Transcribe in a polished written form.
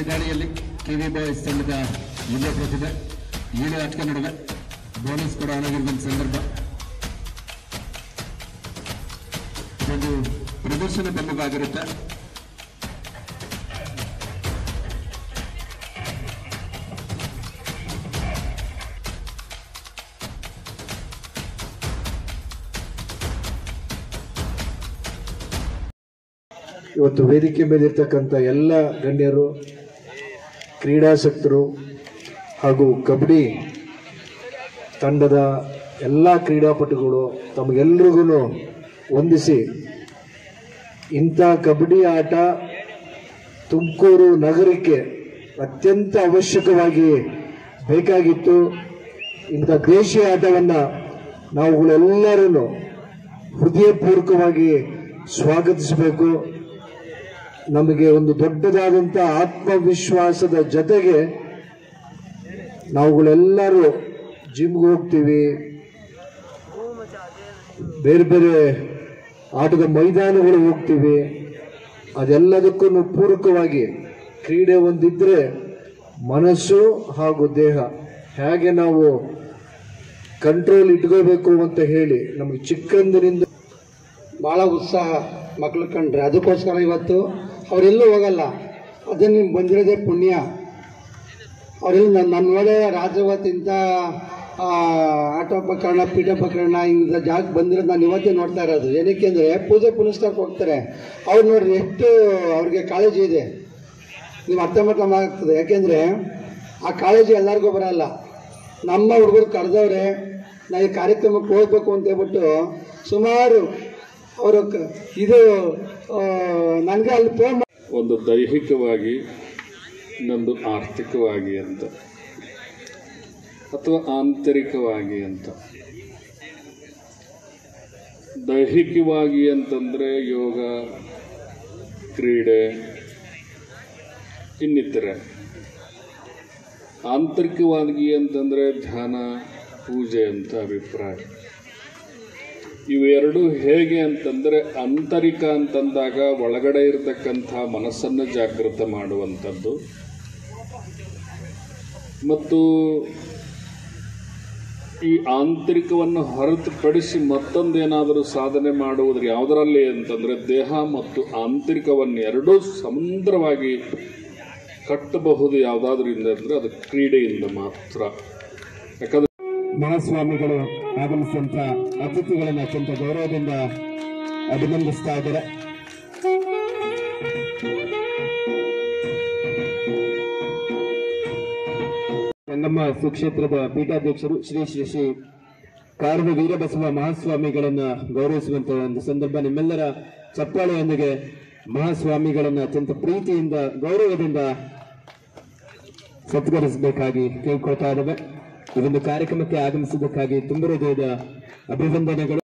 ದಾಳಿಯಲ್ಲಿ KV boys ತಂಡದ ಯುವ ಪ್ರತಿಭೆ 7 ಆಟದ ನಡುವೆ ಬೋನಸ್ ಕೂಡ ಆಗಿರುವಂತಹ ಸಂದರ್ಭ. ಇದೊಂದು ಪ್ರದರ್ಶನ ಪ್ರಮುಖವಾಗಿರುತ್ತೆ. ಇವತ್ತು ವೇದಿಕೆ ಮೇಲಿರ್ತಕ್ಕಂಥ ಎಲ್ಲ ಗಣ್ಯರು, ಕ್ರೀಡಾಸಕ್ತರು ಹಾಗೂ ಕಬಡ್ಡಿ ತಂಡದ ಎಲ್ಲ ಕ್ರೀಡಾಪಟುಗಳು ತಮಗೆಲ್ಲರಿಗೂ ವಂದಿಸಿ, ಇಂಥ ಕಬಡ್ಡಿ ಆಟ ತುಮಕೂರು ನಗರಕ್ಕೆ ಅತ್ಯಂತ ಅವಶ್ಯಕವಾಗಿ ಬೇಕಾಗಿತ್ತು. ಇಂಥ ದೇಶೀಯ ಆಟವನ್ನು ನಾವುಗಳೆಲ್ಲರೂ ಹೃದಯಪೂರ್ವಕವಾಗಿ ಸ್ವಾಗತಿಸಬೇಕು. ನಮಗೆ ಒಂದು ದೊಡ್ಡದಾದಂಥ ಆತ್ಮವಿಶ್ವಾಸದ ಜೊತೆಗೆ ನಾವುಗಳೆಲ್ಲರೂ ಜಿಮ್ಗೆ ಹೋಗ್ತೀವಿ, ಬೇರೆ ಬೇರೆ ಆಟದ ಮೈದಾನಗಳು ಹೋಗ್ತೀವಿ. ಅದೆಲ್ಲದಕ್ಕೂ ಪೂರಕವಾಗಿ ಕ್ರೀಡೆ ಒಂದಿದ್ರೆ ಮನಸ್ಸು ಹಾಗೂ ದೇಹ ಹೇಗೆ ನಾವು ಕಂಟ್ರೋಲ್ ಇಟ್ಕೋಬೇಕು ಅಂತ ಹೇಳಿ ನಮಗೆ ಚಿಕ್ಕಂದಿನಿಂದ ಭಾಳ ಉತ್ಸಾಹ ಮಕ್ಕಳು ಕಂಡ್ರೆ. ಅದಕ್ಕೋಸ್ಕರ ಇವತ್ತು ಅವರೆಲ್ಲೂ ಹೋಗಲ್ಲ, ಅದನ್ನು ನಿಮ್ಗೆ ಬಂದಿರೋದೇ ಪುಣ್ಯ. ಅವರೆಲ್ಲ ನಾನು ನೋಡೇ ರಾಜ್ಯವತ್ತಿಂತ ಆಟೋಪಕರಣ ಪೀಠೋಪಕರಣ ಇಂಥ ಜಾಗಕ್ಕೆ ಬಂದಿರೋದು ನಾನು ಇವತ್ತೇ ನೋಡ್ತಾ ಇರೋದು. ಏನಕ್ಕೆ ಅಂದರೆ ಪೂಜೆ ಪುನಸ್ಕಾರಕ್ಕೆ ಹೋಗ್ತಾರೆ. ಅವ್ರು ನೋಡ್ರಿ ಎಷ್ಟು ಅವ್ರಿಗೆ ಕಾಳಜಿ ಇದೆ, ನೀವು ಅರ್ಥ ಮಾಡ್ಕೊಂಬಾಗ್ತದೆ. ಯಾಕೆಂದರೆ ಆ ಕಾಳಜಿ ಎಲ್ಲರಿಗೂ ಬರೋಲ್ಲ. ನಮ್ಮ ಹುಡುಗರು ಕರೆದವ್ರೆ, ನಾವು ಈ ಕಾರ್ಯಕ್ರಮಕ್ಕೆ ಹೋಗ್ಬೇಕು ಅಂತ ಹೇಳ್ಬಿಟ್ಟು ಸುಮಾರು ಅವರು ಇದು ನನಗೆ ಅಲ್ಲಿ ಫೋನ್ ಒಂದು ದೈಹಿಕವಾಗಿ ಇನ್ನೊಂದು ಆರ್ಥಿಕವಾಗಿ ಅಂತ ಅಥವಾ ಆಂತರಿಕವಾಗಿ ಅಂತ. ದೈಹಿಕವಾಗಿ ಅಂತಂದರೆ ಯೋಗ, ಕ್ರೀಡೆ, ಇನ್ನಿತರೆ. ಆಂತರಿಕವಾಗಿ ಅಂತಂದರೆ ಧ್ಯಾನ, ಪೂಜೆ ಅಂತ ಅಭಿಪ್ರಾಯ. ಇವೆರಡು ಹೇಗೆ ಅಂತಂದರೆ, ಆಂತರಿಕ ಅಂತಂದಾಗ ಒಳಗಡೆ ಇರತಕ್ಕಂಥ ಮನಸ್ಸನ್ನು ಜಾಗೃತ ಮಾಡುವಂಥದ್ದು, ಮತ್ತು ಈ ಆಂತರಿಕವನ್ನು ಹೊರತುಪಡಿಸಿ ಮತ್ತೊಂದೇನಾದರೂ ಸಾಧನೆ ಮಾಡುವುದ್ರ ಯಾವುದರಲ್ಲಿ ಅಂತಂದರೆ ದೇಹ ಮತ್ತು ಆಂತರಿಕವನ್ನು ಎರಡೂ ಸಮಂದ್ರವಾಗಿ ಕಟ್ಟಬಹುದು ಯಾವುದಾದ್ರಿಂದ ಅಂದರೆ ಅದು ಕ್ರೀಡೆಯಿಂದ ಮಾತ್ರ. ಯಾಕಂದರೆ ಮಹಾಸ್ವಾಮಿಗಳು ಆಗಮಿಸಿದಂಥ ಅತಿಥಿಗಳನ್ನು ಅತ್ಯಂತ ಗೌರವದಿಂದ ಅಭಿನಂದಿಸ್ತಾ ಇದ್ದಾರೆ. ನಮ್ಮ ಸುಕ್ಷೇತ್ರದ ಪೀಠಾಧ್ಯಕ್ಷರು ಶ್ರೀ ಶ್ರೀ ಶ್ರೀ ಕಾರದ ವೀರಬಸವ ಮಹಾಸ್ವಾಮಿಗಳನ್ನ ಗೌರವಿಸುವಂತಹ ಒಂದು ಸಂದರ್ಭ. ನಿಮ್ಮೆಲ್ಲರ ಚಪ್ಪಾಳೆಯೊಂದಿಗೆ ಮಹಾಸ್ವಾಮಿಗಳನ್ನ ಅತ್ಯಂತ ಪ್ರೀತಿಯಿಂದ ಗೌರವದಿಂದ ಸತ್ಕರಿಸಬೇಕಾಗಿ ಕೇಳ್ಕೊಳ್ತಾ ಇದ್ದೇವೆ. ಈ ಒಂದು ಕಾರ್ಯಕ್ರಮಕ್ಕೆ ಆಗಮಿಸಿದ್ದಕ್ಕಾಗಿ ತುಂಬ ಹೃದಯದ ಅಭಿವಂದನೆಗಳು.